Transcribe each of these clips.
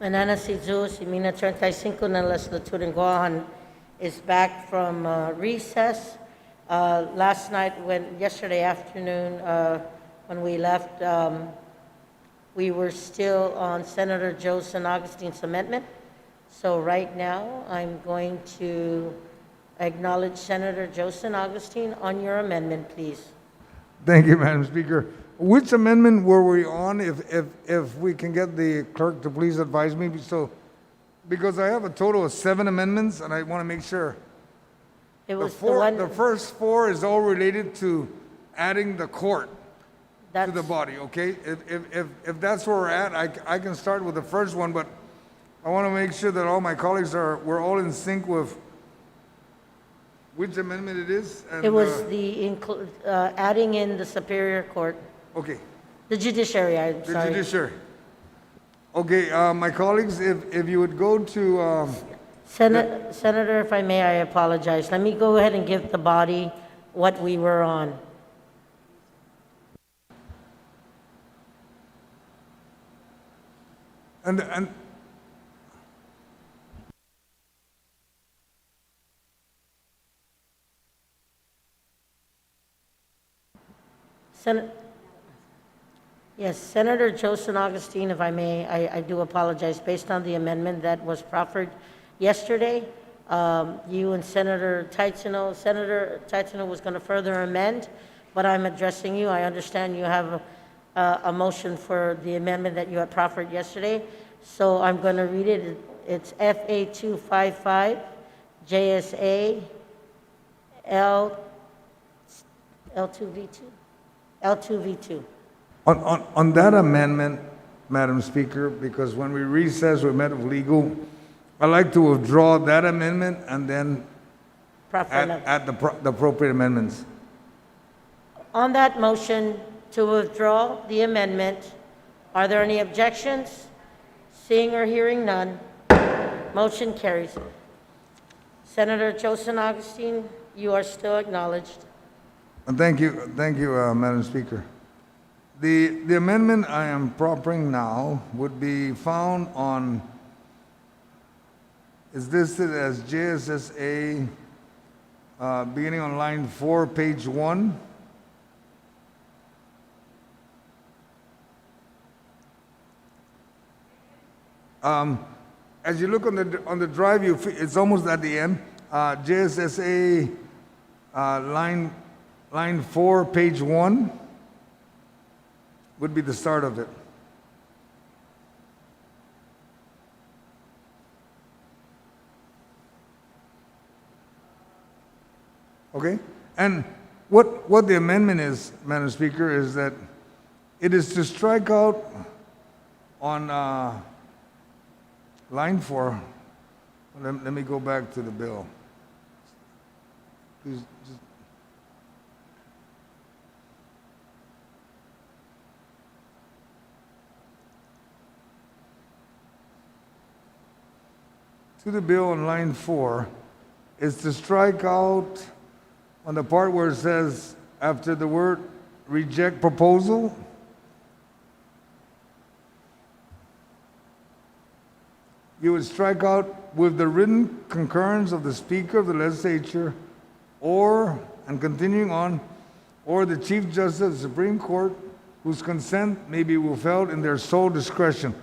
Manana si Jesus, Imina 35 ng legislature in Guam is back from recess. Yesterday afternoon, when we left, we were still on Senator Joe San Augustine's amendment. So right now, I'm going to acknowledge Senator Joe San Augustine on your amendment, please. Thank you, Madam Speaker. Which amendment were we on, if we can get the clerk to please advise me? So, because I have a total of 7 amendments, and I want to make sure. It was The first 4 is all related to adding the court to the that's, body, okay? If that's where we're at, I can start with the first one, but I want to make sure that all my colleagues we're all in sync with which amendment it is. And, it was adding in the Superior Court, okay. the judiciary, I'm The sorry. judiciary. Okay, my colleagues, if you would go to, Senator, if I may, I apologize. Let me go ahead and give the body what we were on. and Yes, Senator Joe San Augustine, if I may, I do apologize. Based on the amendment that was proffered yesterday, you and Senator Taitsino was going to further amend, but I'm addressing you. I understand you have a motion for the amendment that you had proffered yesterday, so I'm going to read it. It's FA 255, JSA L2V2. on that amendment, Madam Speaker, because when we recessed, we met with legal, I'd like to withdraw that amendment and then add the appropriate amendments. On that motion to withdraw the amendment, are there any objections? Seeing or hearing none, motion carries. Senator Joe San Augustine, you are still acknowledged. Thank you, Madam Speaker. The amendment I am proffering now would be found on, is listed as JSSA, beginning on line 4, page 1. As you look on the drive, it's almost at the end. JSSA, line 4, page 1 would be the start of it. Okay? And what the amendment is, Madam Speaker, is that it is to strike out on line 4. Let me go back to the bill. Please, just to the bill on line 4 is to strike out on the part where it says after the word reject proposal, you would strike out with the written concurrence of the Speaker of the Legislature or, and continuing on, or the Chief Justice of the Supreme Court whose consent may be withheld in their sole discretion.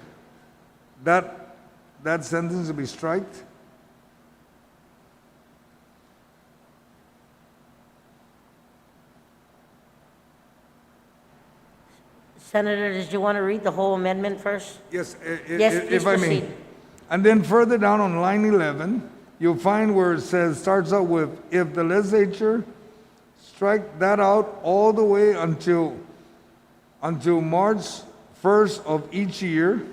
That sentence will be striked. Senator, did you want to read the whole amendment first? Yes, Yes, please if I may. proceed. And then further down on line 11, you'll find where it says, starts out with, if the legislature strike that out all the way until March 1st of each year.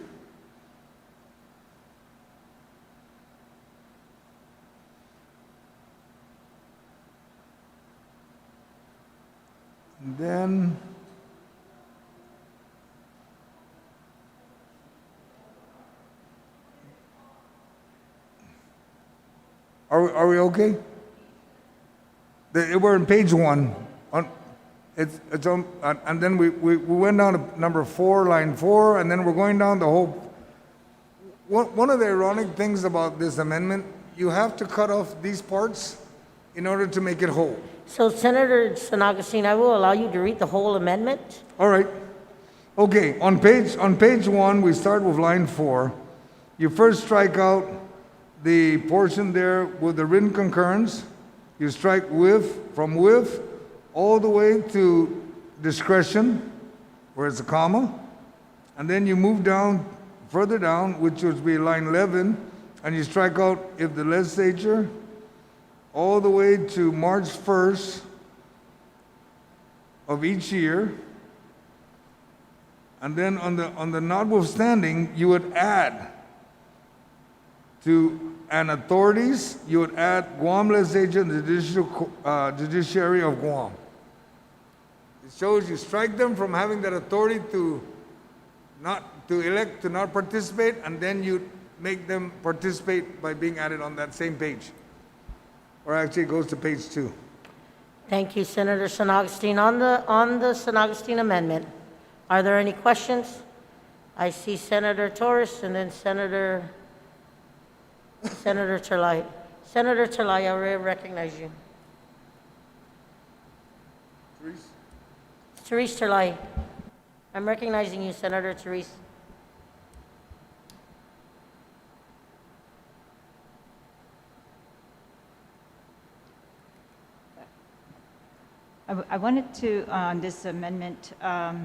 And then Are we okay? We're on page 1. It's on, and then we went down to number 4, line 4, and then we're going down the whole. One of the ironic things about this amendment, you have to cut off these parts in order to make it whole. So Senator San Augustine, I will allow you to read the whole amendment. All right. Okay, on page 1, we start with line 4. You first strike out the portion there with the written concurrence. You strike with, from with, all the way to discretion, where it's a comma. And then you move down, further down, which would be line 11, and you strike out if the legislature, all the way to March 1st of each year. And then on the notwithstanding, you would add to and authorities, you would add Guam Legislature and the Judiciary of Guam. It shows you strike them from having that authority to elect to not participate, and then you make them participate by being added on that same page. Or actually, it goes to page 2. Thank you, Senator San Augustine. On the San Augustine amendment, are there any questions? I see Senator Torres and then Senator Terlai. Senator Terlai, I recognize you. Therese Terlai. I'm recognizing you, Senator Therese. I wanted to, on this amendment, my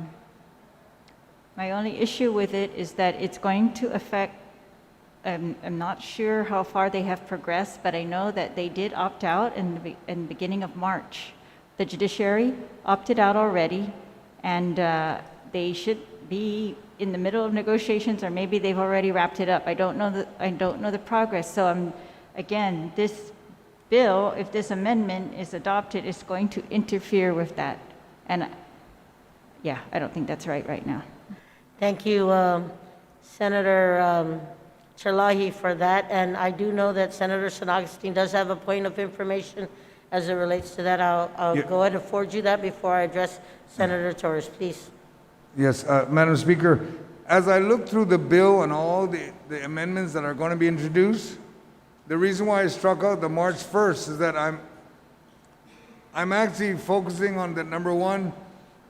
only issue with it is that it's going to affect, I'm not sure how far they have progressed, but I know that they did opt out in the beginning of March. The judiciary opted out already, and they should be in the middle of negotiations, or maybe they've already wrapped it up. I don't know the progress. So again, this bill, if this amendment is adopted, is going to interfere with that. And yeah, I don't think that's right now. Thank you, Senator Terlahi, for that. And I do know that Senator San Augustine does have a point of information as it relates to that. I'll go ahead and forward you that before I address Senator Torres, please. Yes, Madam Speaker, as I look through the bill and all the amendments that are going to be introduced, the reason why I struck out the March 1st is that I'm actually focusing on that, number one,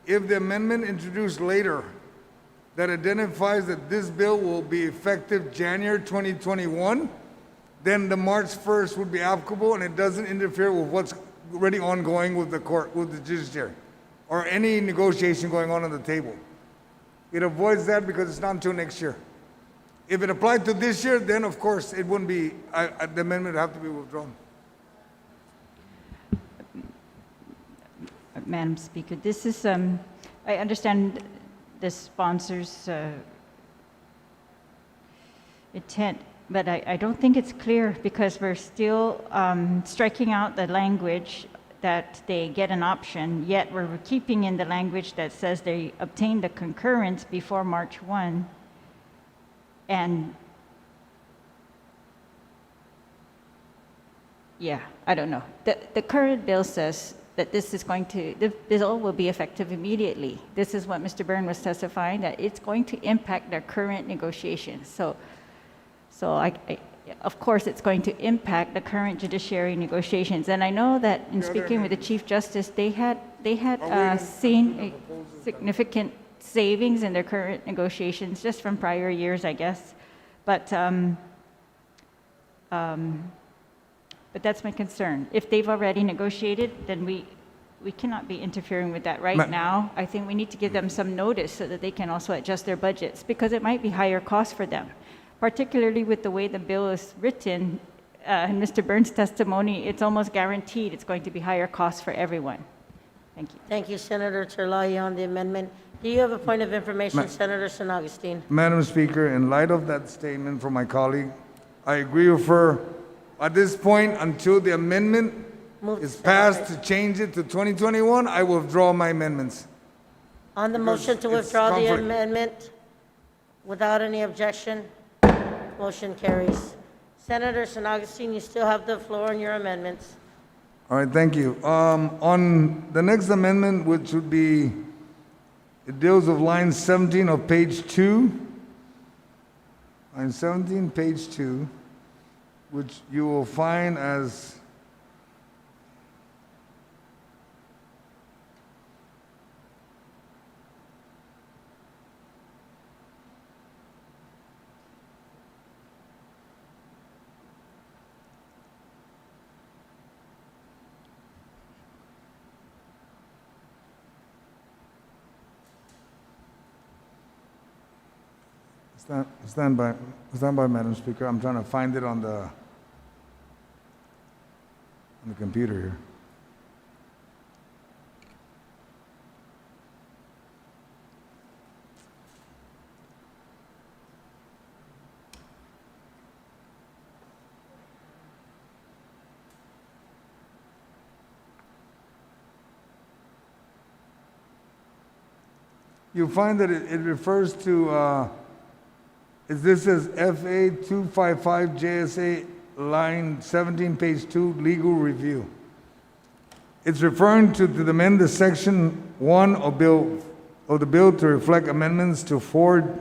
if the amendment introduced later that identifies that this bill will be effective January 2021, then the March 1st would be applicable, and it doesn't interfere with what's already ongoing with the court, with the judiciary, or any negotiation going on the table. It avoids that because it's not until next year. If it applied to this year, then of course it wouldn't be, the amendment would have to be withdrawn. Madam Speaker, this is, I understand the sponsor's intent, but I don't think it's clear because we're still striking out the language that they get an option, yet we're keeping in the language that says they obtain the concurrence before March 1. And yeah, I don't know. The current bill says that the bill will be effective immediately. This is what Mr. Byrne was testifying, that it's going to impact their current negotiations. So of course, it's going to impact the current judiciary negotiations. And I know that in speaking with the Chief Justice, they had seen a significant savings in their current negotiations just from prior years, I guess. But that's my concern. If they've already negotiated, then we cannot be interfering with that right now. I think we need to give them some notice so that they can also adjust their budgets, because it might be higher cost for them, particularly with the way the bill is written. In Mr. Byrne's testimony, it's almost guaranteed it's going to be higher cost for everyone. Thank you. Thank you, Senator Terlahi, on the amendment. Do you have a point of information, Senator San Augustine? Madam Speaker, in light of that statement from my colleague, I agree with her. At this point, until the amendment is passed to change it to 2021, I will withdraw my amendments. On the motion to withdraw the amendment, without any objection, motion carries. Senator San Augustine, you still have the floor on your amendments. All right, thank you. On the next amendment, which would be, it deals with line 17 of page 2. on 17, page 2, which you will find as stand by, Madam Speaker. I'm trying to find it on the computer here. You find that it refers to, this is FA 255 JSA line 17, page 2, legal review. It's referring to amend the section 1 of the bill to reflect amendments to 4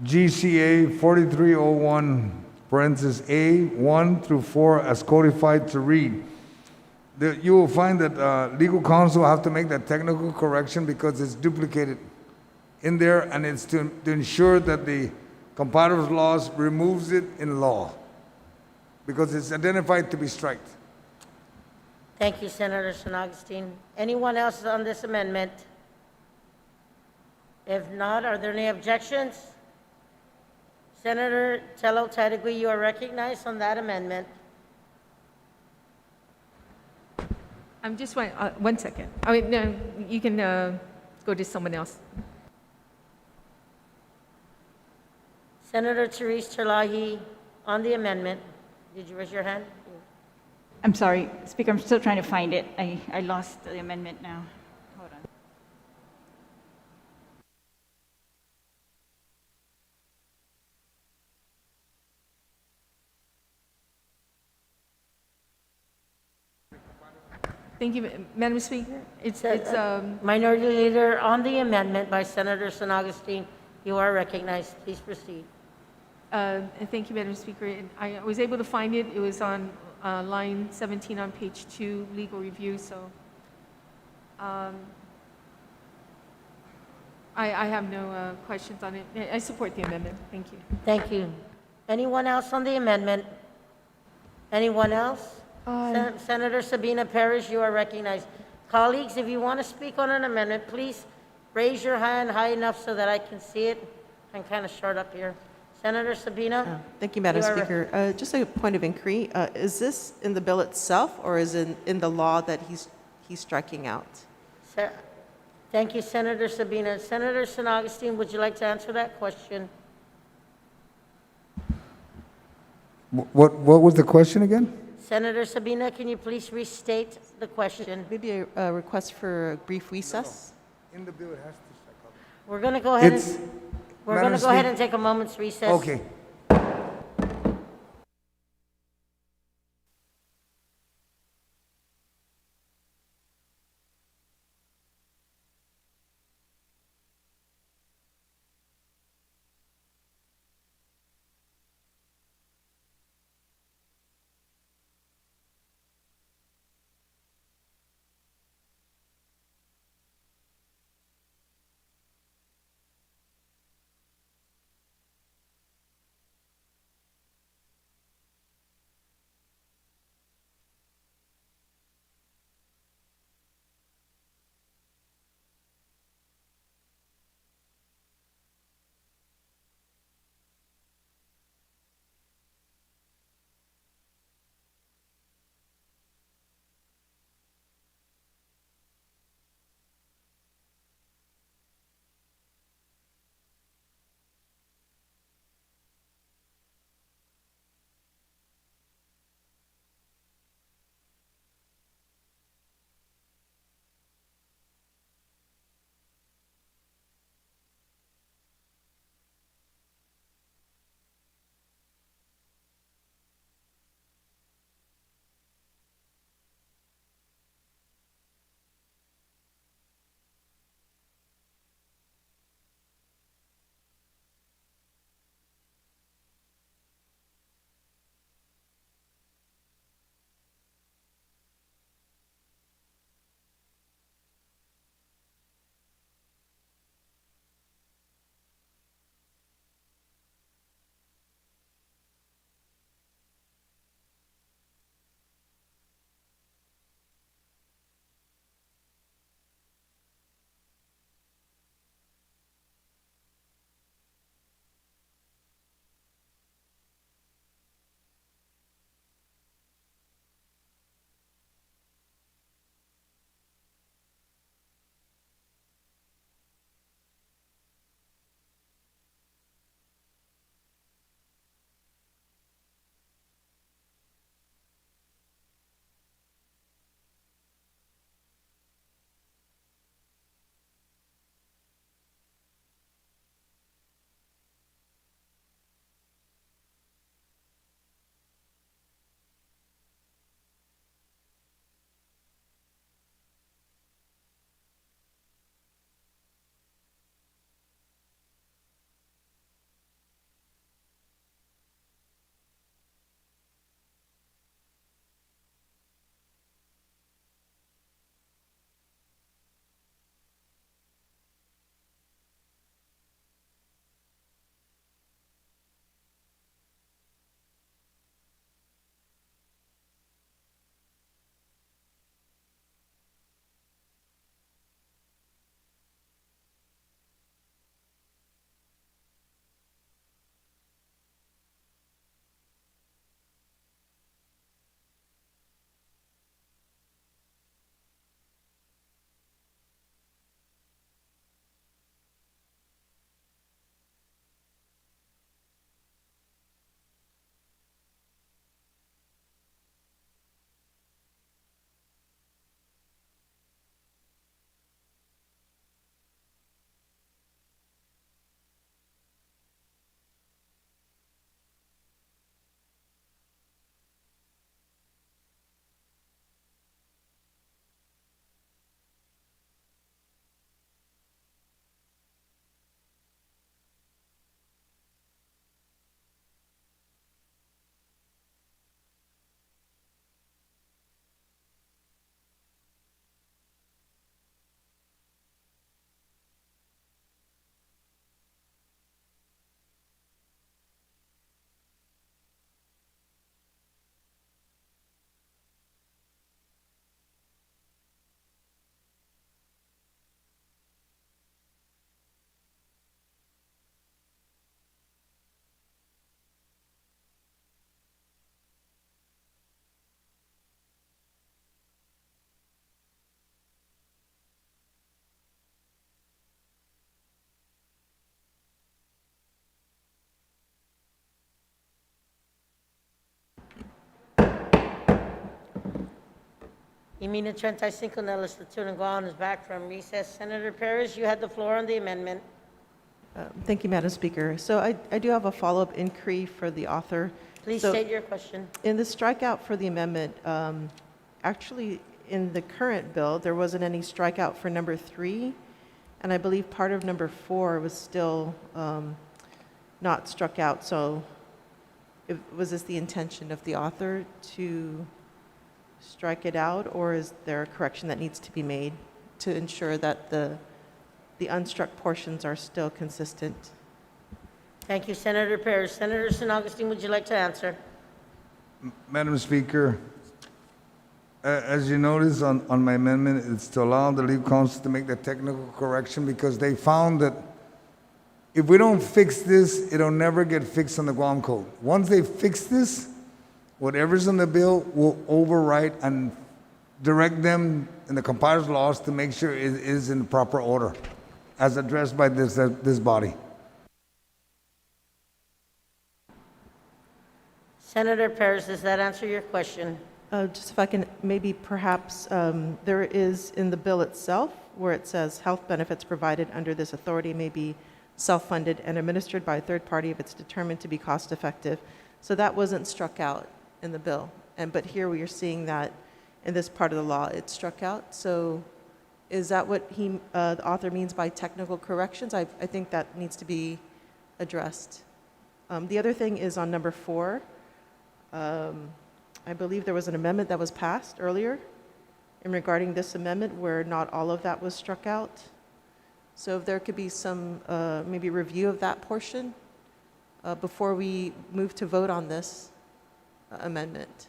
GCA 4301, parentheses A 1 through 4 as codified to read. You will find that legal counsel have to make that technical correction because it's duplicated in there, and it's to ensure that the comparative laws removes it in law because it's identified to be striked. Thank you, Senator San Augustine. Anyone else on this amendment? If not, are there any objections? Senator Tello Tadigui, you are recognized on that amendment. I'm just one second. I mean, no, you can go to someone else. Senator Therese Terlahi, on the amendment. Did you raise your hand? I'm sorry, Speaker, I'm still trying to find it. I lost the amendment now. Hold on. Thank you, Madam Speaker. It's Minority Leader, on the amendment by Senator San Augustine, you are recognized. Please proceed. thank you, Madam Speaker. And I was able to find it. It was on line 17 on page 2, legal review. So I have no questions on it. I support the amendment. Thank you. Thank you. Anyone else on the amendment? Anyone else? Senator Sabina Parrish, you are recognized. Colleagues, if you want to speak on an amendment, please raise your hand high enough so that I can see it. I'm kind of short up here. Senator Sabina? Thank you, Madam You are Speaker. Just a point of inquiry. Is this in the bill itself, or is it in the law that he's striking out? Thank you, Senator Sabina. Senator San Augustine, would you like to answer that question? What was the question again? Senator Sabina, can you please restate the question? Maybe a request for a brief recess? In the bill, it has to strike out. We're going to go ahead It's, and, we're going to go ahead and take a moment's recess. Okay. Y minuto 35 en la legislatura en Guam is back from recess. Senator Perez, you had the floor on the amendment. Thank you, Madam Speaker. So I do have a follow-up inquiry for the author. Please So state your question. in the strikeout for the amendment, actually, in the current bill, there wasn't any strikeout for number 3, and I believe part of number 4 was still not struck out. So was this the intention of the author to strike it out, or is there a correction that needs to be made to ensure that the unstruck portions are still consistent? Thank you, Senator Perez. Senator San Augustine, would you like to answer? Madam Speaker, as you notice on my amendment, it's to allow the legal counsel to make the technical correction because they found that if we don't fix this, it'll never get fixed on the Guam Code. Once they fix this, whatever's in the bill will overwrite and direct them in the compiler's laws to make sure it is in proper order, as addressed by this body. Senator Perez, does that answer your question? Just if I can, maybe perhaps there is in the bill itself where it says health benefits provided under this authority may be self-funded and administered by a third party if it's determined to be cost-effective. So that wasn't struck out in the bill. But here we are seeing that in this part of the law, it's struck out. So is that what the author means by technical corrections? I think that needs to be addressed. The other thing is on number 4. I believe there was an amendment that was passed earlier in regarding this amendment where not all of that was struck out. So if there could be some maybe review of that portion before we move to vote on this amendment.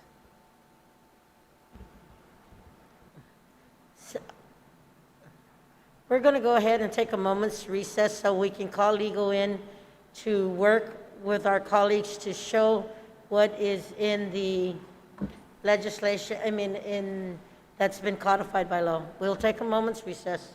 We're going to go ahead and take a moment's recess so we can call legal in to work with our colleagues to show what is in the legislation, that's been codified by law. We'll take a moment's recess.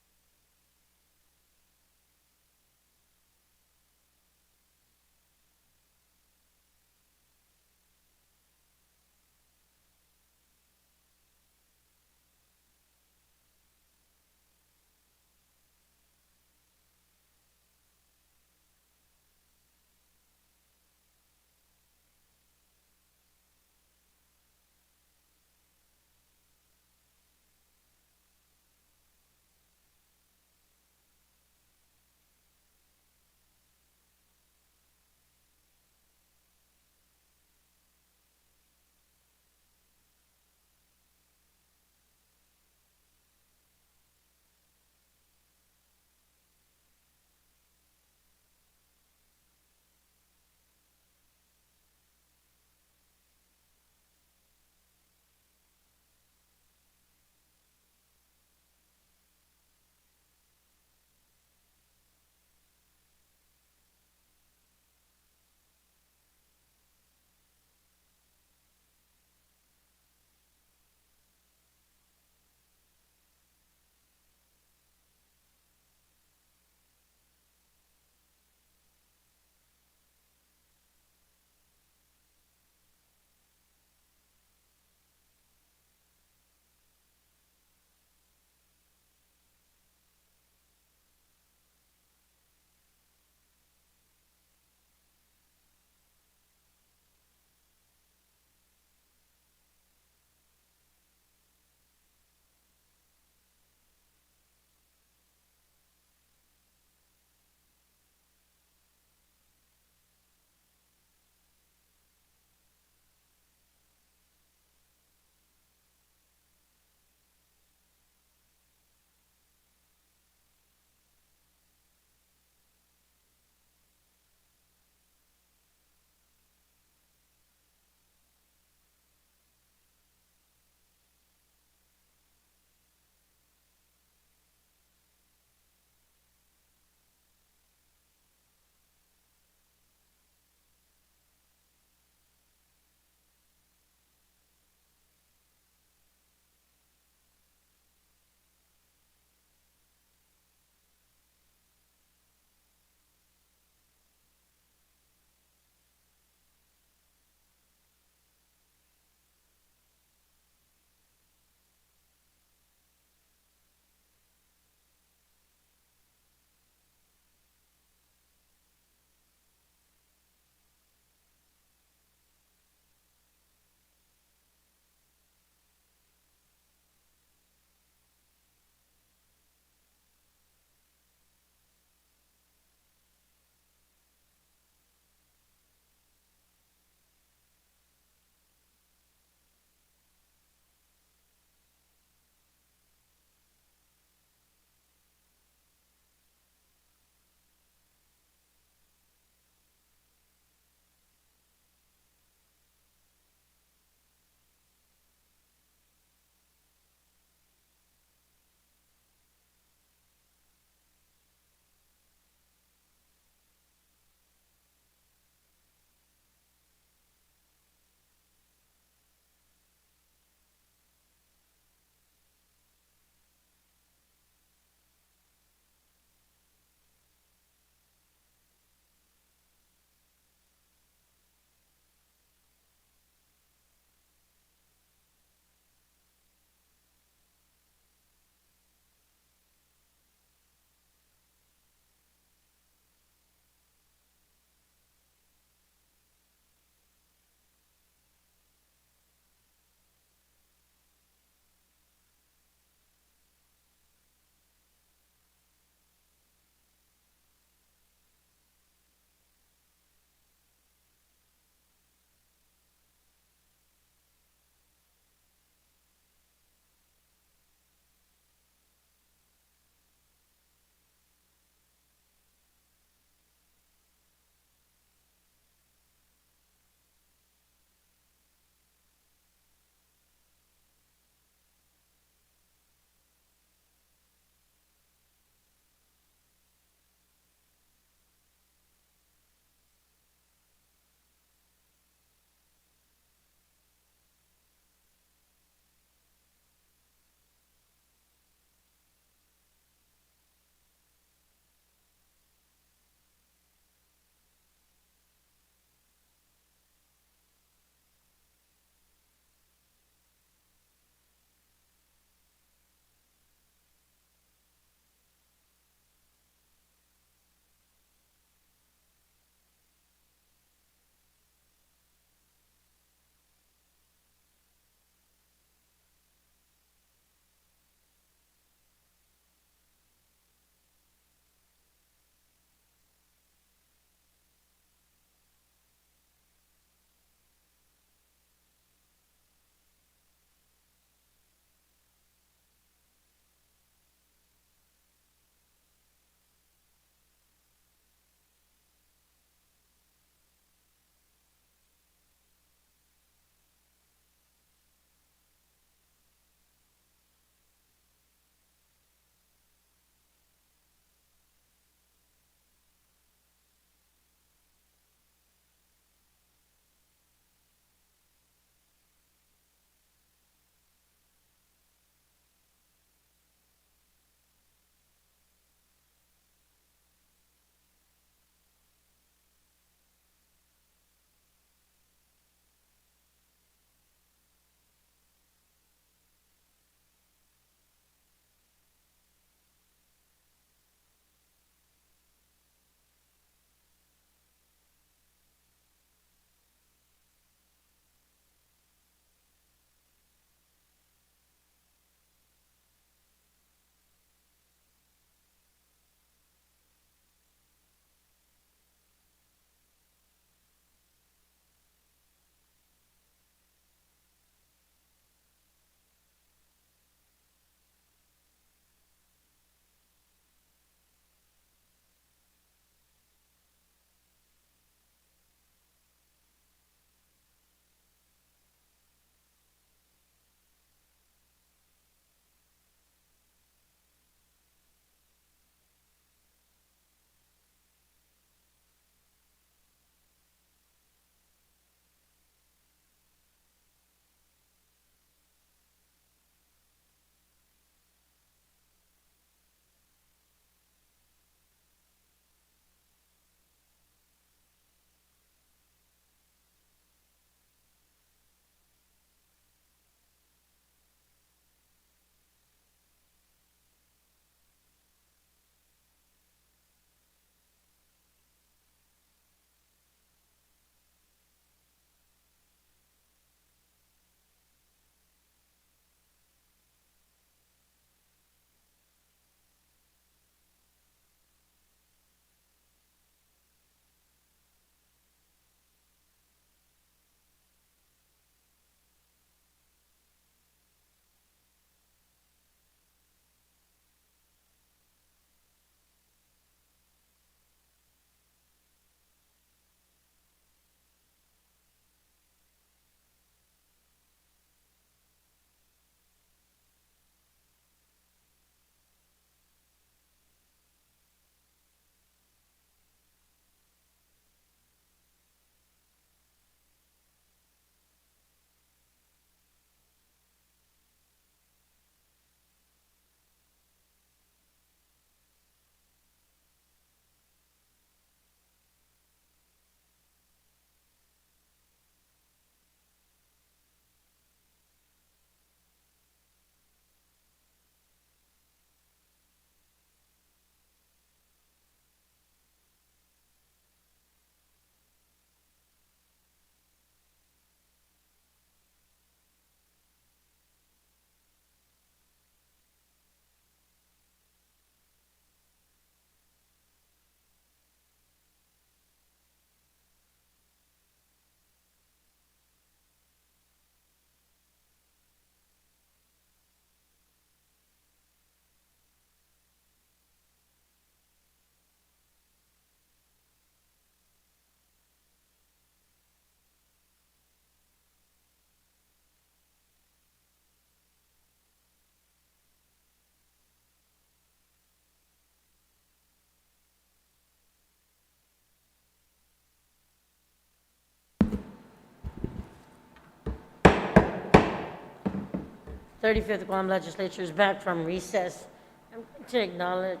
35th Guam Legislature is back from recess. I'm going to acknowledge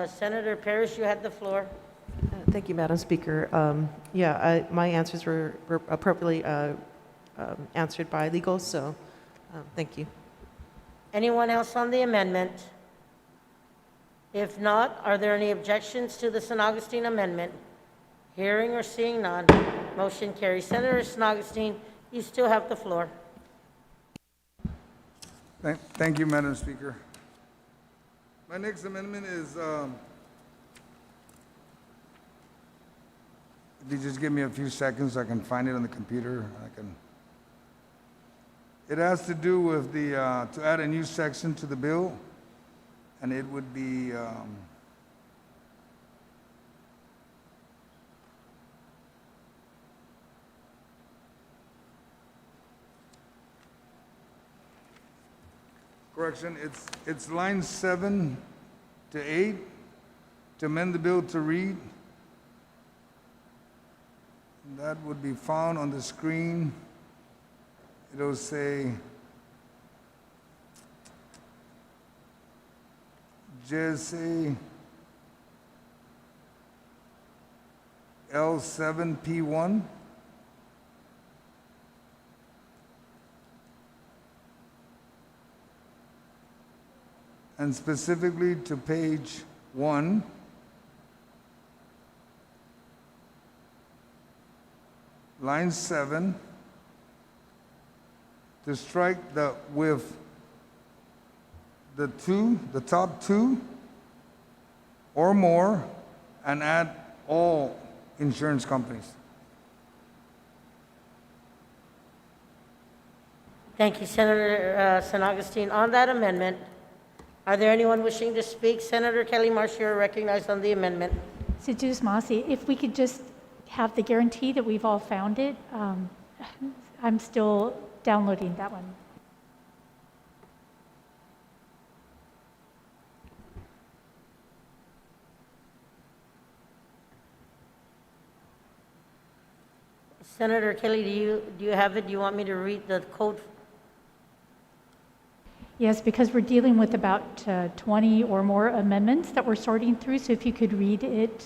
Senator Parrish, you had the floor. Thank you, Madam Speaker. My answers were appropriately answered by legal, so thank you. Anyone else on the amendment? If not, are there any objections to the San Augustine amendment? Hearing or seeing none, motion carries. Senator San Augustine, you still have the floor. Thank you, Madam Speaker. My next amendment is, if you just give me a few seconds, I can find it on the computer. It has to do with to add a new section to the bill, and it would be, correction, it's line 7 to 8, to amend the bill to read. That would be found on the screen. It'll say JSA L7P1. And specifically to page 1, line 7, to strike the top two or more, and add all insurance companies. Thank you, Senator San Augustine. On that amendment, are there anyone wishing to speak? Senator Kelly Marsh, you're recognized on the amendment. Sejus Masi, if we could just have the guarantee that we've all found it. I'm still downloading that one. Senator Kelly, do you have it? Do you want me to read the code? Yes, because we're dealing with about 20 or more amendments that we're sorting through, so if you could read it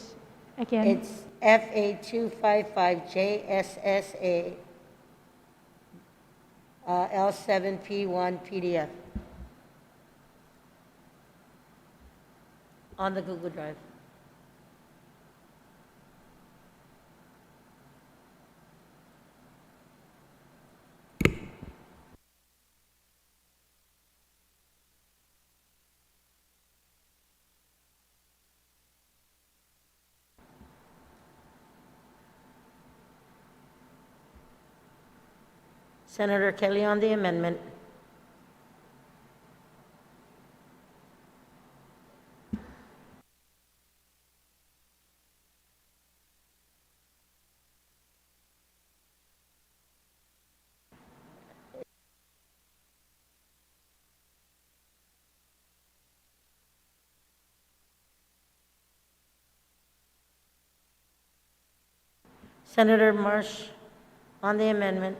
again. It's FA255JSSA L7P1 PDF on the Google Drive. Senator Kelly on the amendment. Senator Marsh on the amendment.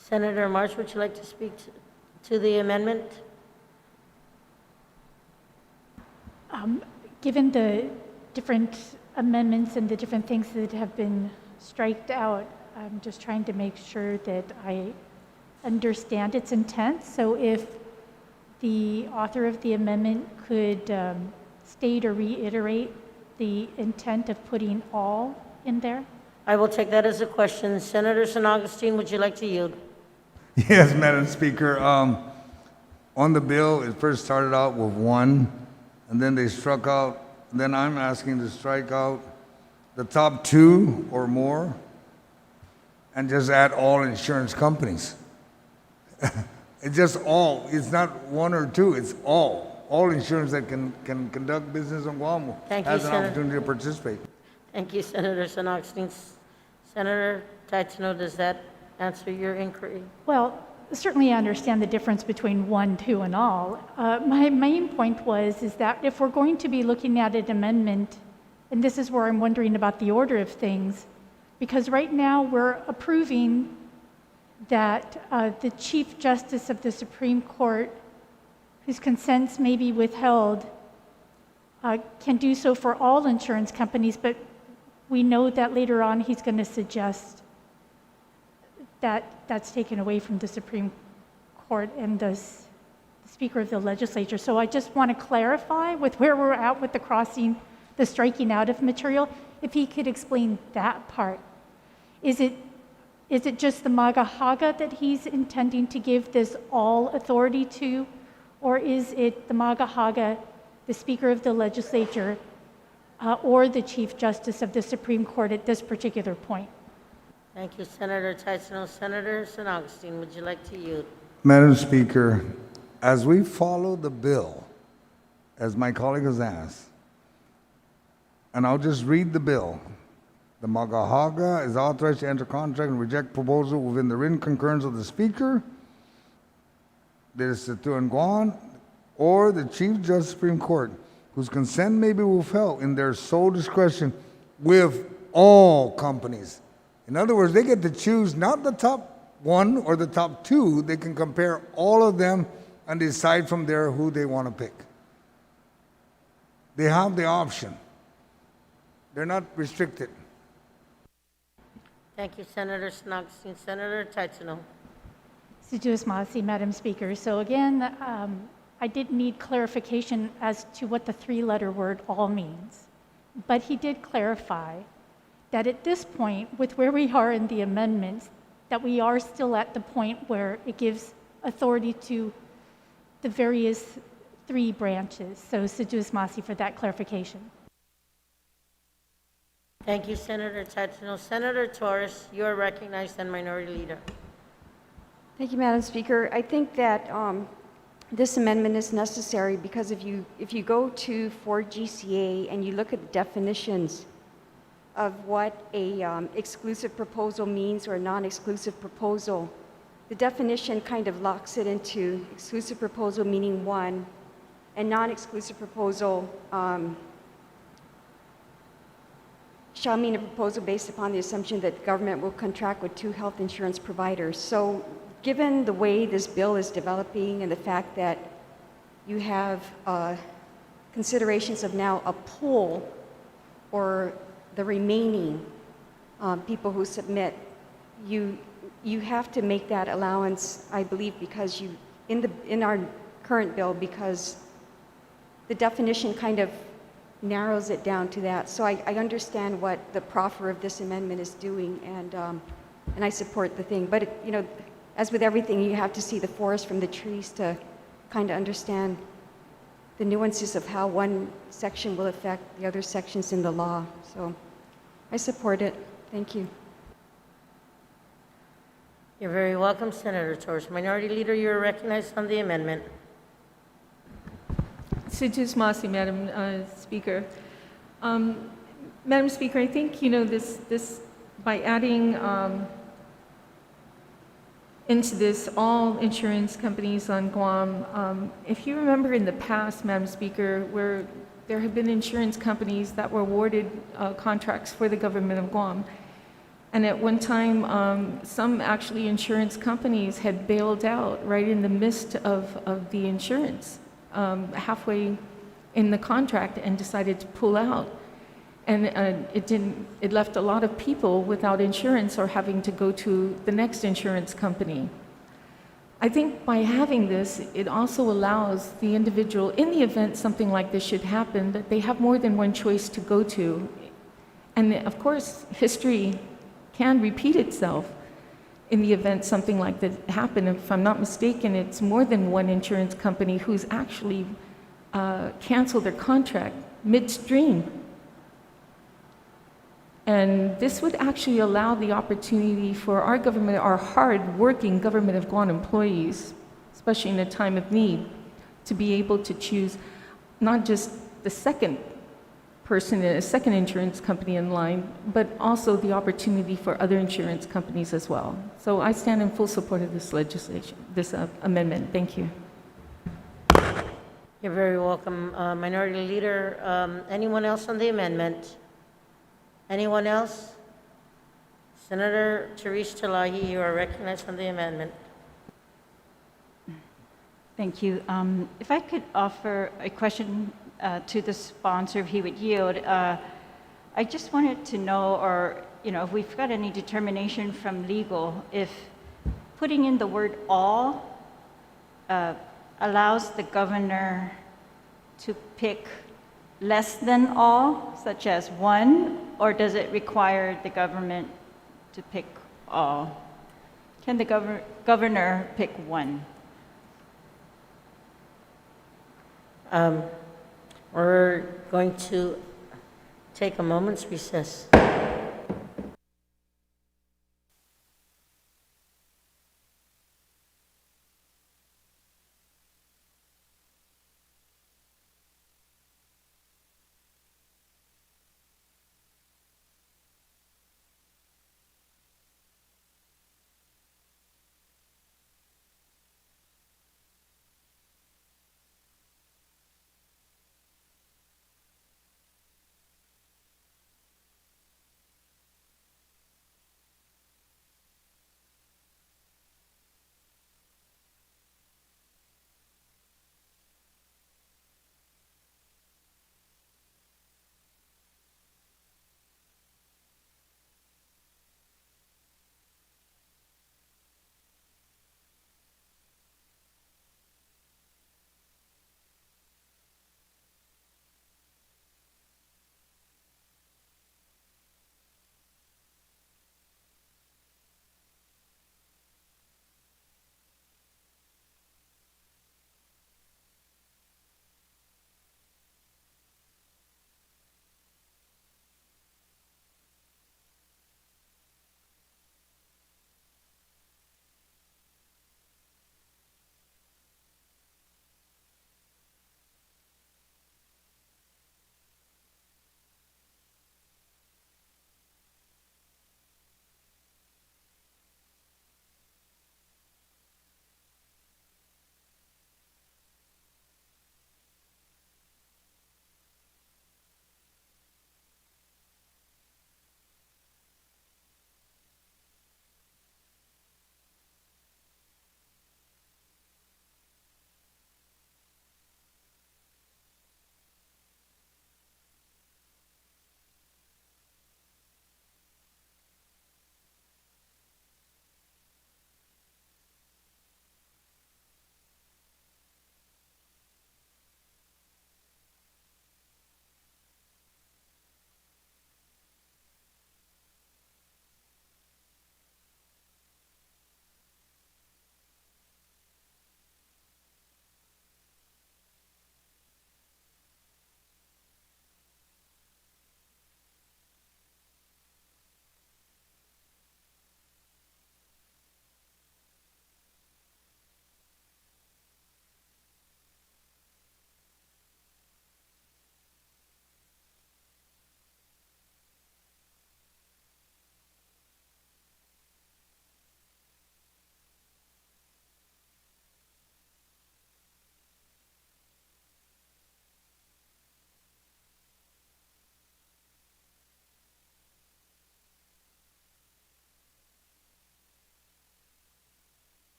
Senator Marsh, would you like to speak to the amendment? Given the different amendments and the different things that have been striked out, I'm just trying to make sure that I understand its intent. So if the author of the amendment could state or reiterate the intent of putting all in there? I will take that as a question. Senator San Augustine, would you like to yield? Yes, Madam Speaker. On the bill, it first started out with 1, and then they struck out. Then I'm asking to strike out the top 2 or more, and just add all insurance companies. It's just all. It's not one or two. It's all. All insurance that can conduct business on Guam Thank you, has an Senator. opportunity to participate. Thank you, Senator San Augustine. Senator Taitsino, does that answer your inquiry? Well, certainly I understand the difference between one, two, and all. My main point is that if we're going to be looking at an amendment, and this is where I'm wondering about the order of things, because right now we're approving that the Chief Justice of the Supreme Court, whose consents may be withheld, can do so for all insurance companies, but we know that later on he's going to suggest that that's taken away from the Supreme Court and the Speaker of the Legislature. So I just want to clarify with where we're at with the striking out of material, if he could explain that part. Is it just the MAGA Haga that he's intending to give this all authority to, or is it the MAGA Haga, the Speaker of the Legislature, or the Chief Justice of the Supreme Court at this particular point? Thank you, Senator Taitsino. Senator San Augustine, would you like to yield? Madam Speaker, as we follow the bill, as my colleague has asked, and I'll just read the bill. The MAGA Haga is authorized to enter contract and reject proposal within the written concurrence of the Speaker, the Situan Guam, or the Chief Justice of the Supreme Court, whose consent may be withheld in their sole discretion with all companies. In other words, they get to choose not the top one or the top two. They can compare all of them and decide from there who they want to pick. They have the option. They're not restricted. Thank you, Senator San Augustine. Senator Taitsino. Sujuis Masi, Madam Speaker. So again, I did need clarification as to what the three-letter word all means. But he did clarify that at this point, with where we are in the amendments, that we are still at the point where it gives authority to the various three branches. So Sujuis Masi for that clarification. Thank you, Senator Taitsino. Senator Torres, you are recognized and Minority Leader. Thank you, Madam Speaker. I think that this amendment is necessary because if you go to 4GCA and you look at the definitions of what a exclusive proposal means or a non-exclusive proposal, the definition kind of locks it into exclusive proposal meaning one, and non-exclusive proposal shall mean a proposal based upon the assumption that the government will contract with two health insurance providers. So given the way this bill is developing and the fact that you have considerations of now a pool or the remaining people who submit, you have to make that allowance, I believe, because in our current bill, because the definition kind of narrows it down to that. So I understand what the proffer of this amendment is doing, and I support the thing. But as with everything, you have to see the forest from the trees to kind of understand the nuances of how one section will affect the other sections in the law. So I support it. Thank you. You're very welcome, Senator Torres. Minority Leader, you are recognized on the amendment. Sujuis Masi, Madam Speaker. Madam Speaker, I think, this by adding into this all insurance companies on Guam, if you remember in the past, Madam Speaker, where there have been insurance companies that were awarded contracts for the government of Guam, and at one time, some actually insurance companies had bailed out right in the midst of the insurance, halfway in the contract, and decided to pull out. And it left a lot of people without insurance or having to go to the next insurance company. I think by having this, it also allows the individual, in the event something like this should happen, that they have more than one choice to go to. And of course, history can repeat itself in the event something like that happened. If I'm not mistaken, it's more than one insurance company who's actually canceled their contract midstream. And this would actually allow the opportunity for our government, our hard-working government of Guam employees, especially in a time of need, to be able to choose not just the second person in a second insurance company in line, but also the opportunity for other insurance companies as well. So I stand in full support of this legislation, this amendment. Thank you. You're very welcome, Minority Leader. Anyone else on the amendment? Anyone else? Senator Therese Talahi, you are recognized on the amendment. Thank you. If I could offer a question to the sponsor, if he would yield. I just wanted to know, or if we've got any determination from legal, if putting in the word all allows the governor to pick less than all, such as one, or does it require the government to pick all? Can the governor pick one? We're going to take a moment's recess.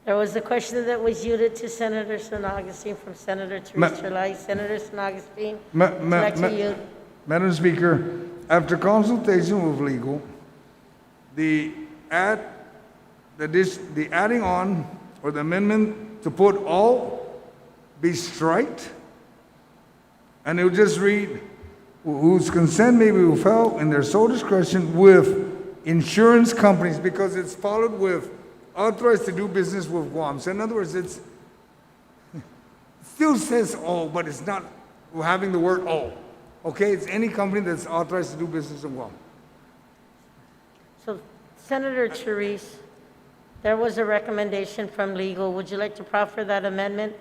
There was a question that was yielded to Senator San Augustine from Senator Ma- Teresa Lai. Senator San Augustine, Ma- would you ma- like ma- to yield? Madam Speaker, after consultation with legal, the adding on or the amendment to put all be striked, and it would just read, whose consent may be withheld in their sole discretion with insurance companies, because it's followed with authorized to do business with Guam. So in other words, it still says all, but it's not having the word all. Okay, it's any company that's authorized to do business in Guam. So Senator Therese, there was a recommendation from legal. Would you like to proffer that amendment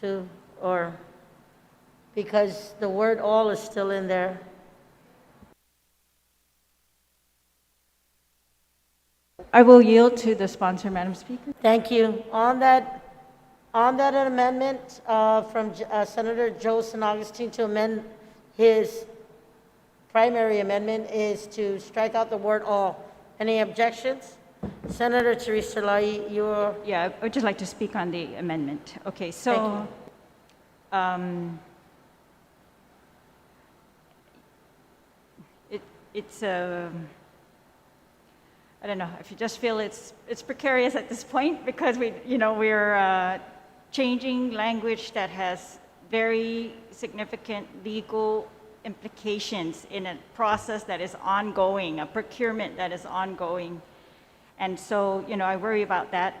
to, or, because the word all is still in there? I will yield to the sponsor, Madam Speaker. Thank you. On that amendment from Senator Joe San Augustine to amend his primary amendment is to strike out the word all. Any objections? Senator Teresa Lai, you're, Yeah, I would just like to speak on the amendment. Okay, so, it's I don't know, if you just feel it's precarious at this point because we're changing language that has very significant legal implications in a process that is ongoing, a procurement that is ongoing. And so, I worry about that.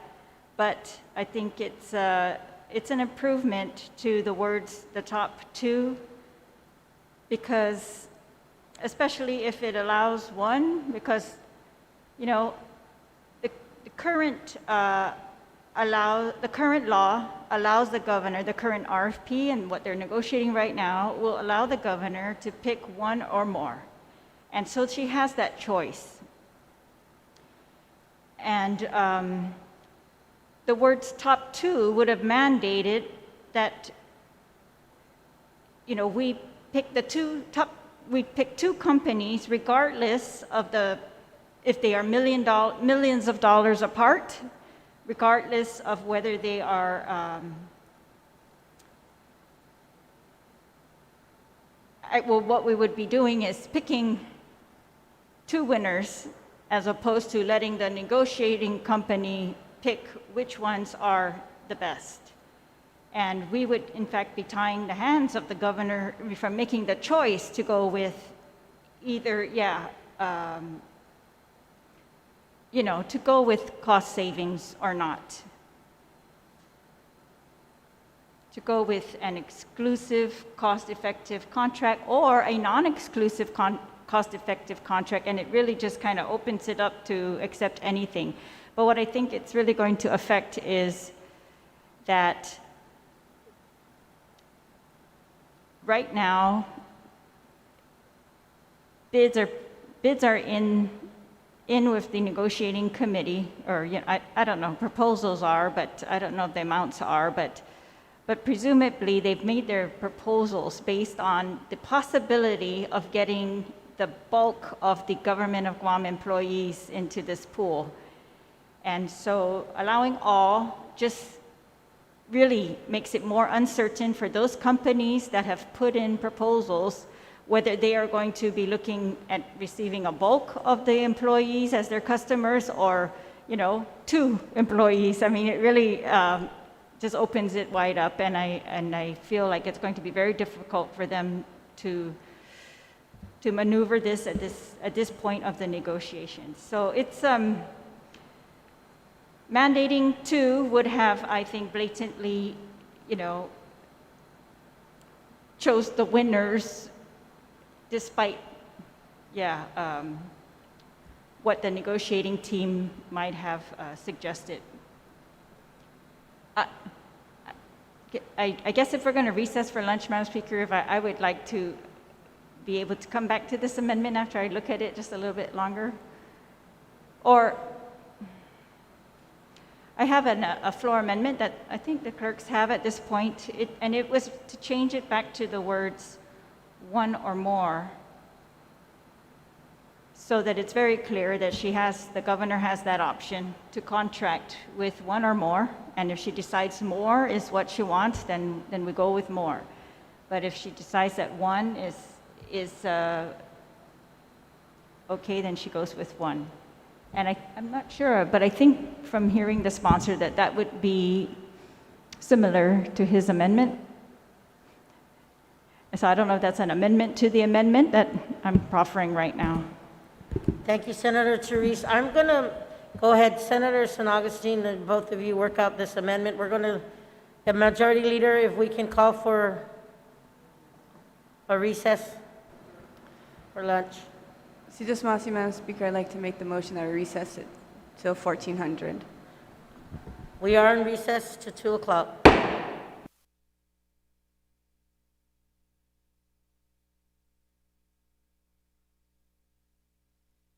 But I think it's an improvement to the words, the top two, because especially if it allows one, because the current the current law allows the governor, the current RFP and what they're negotiating right now will allow the governor to pick one or more. And so she has that choice. And the words top two would have mandated that, we pick we pick two companies regardless of if they are millions of dollars apart, regardless of whether they are, what we would be doing is picking two winners as opposed to letting the negotiating company pick which ones are the best. And we would, in fact, be tying the hands of the governor from making the choice to go with either, to go with cost savings or not. To go with an exclusive, cost-effective contract or a non-exclusive cost-effective contract, and it really just kind of opens it up to accept anything. But what I think it's really going to affect is that right now, bids are in with the negotiating committee, or I don't know, proposals are, but I don't know if the amounts are, but presumably they've made their proposals based on the possibility of getting the bulk of the government of Guam employees into this pool. And so allowing all just really makes it more uncertain for those companies that have put in proposals whether they are going to be looking at receiving a bulk of the employees as their customers or, two employees. I mean, it really just opens it wide up, and I feel like it's going to be very difficult for them to maneuver this at this point of the negotiations. So it's mandating two would have, I think, blatantly, chose the winners despite, what the negotiating team might have suggested. I guess if we're going to recess for lunch, Madam Speaker, I would like to be able to come back to this amendment after I look at it just a little bit longer. Or I have a floor amendment that I think the clerks have at this point, and it was to change it back to the words one or more. so that it's very clear that the governor has that option to contract with one or more, and if she decides more is what she wants, then we go with more. But if she decides that one is okay, then she goes with one. And I'm not sure, but I think from hearing the sponsor that would be similar to his amendment. So I don't know if that's an amendment to the amendment that I'm proffering right now. Thank you, Senator Therese. I'm going to go ahead, Senator San Augustine, and both of you work out this amendment. We're going to, the Majority Leader, if we can call for a recess for lunch. Si just Masi, Madam Speaker, I'd like to make the motion that we recess it till 1400. We are in recess to 2 o'clock.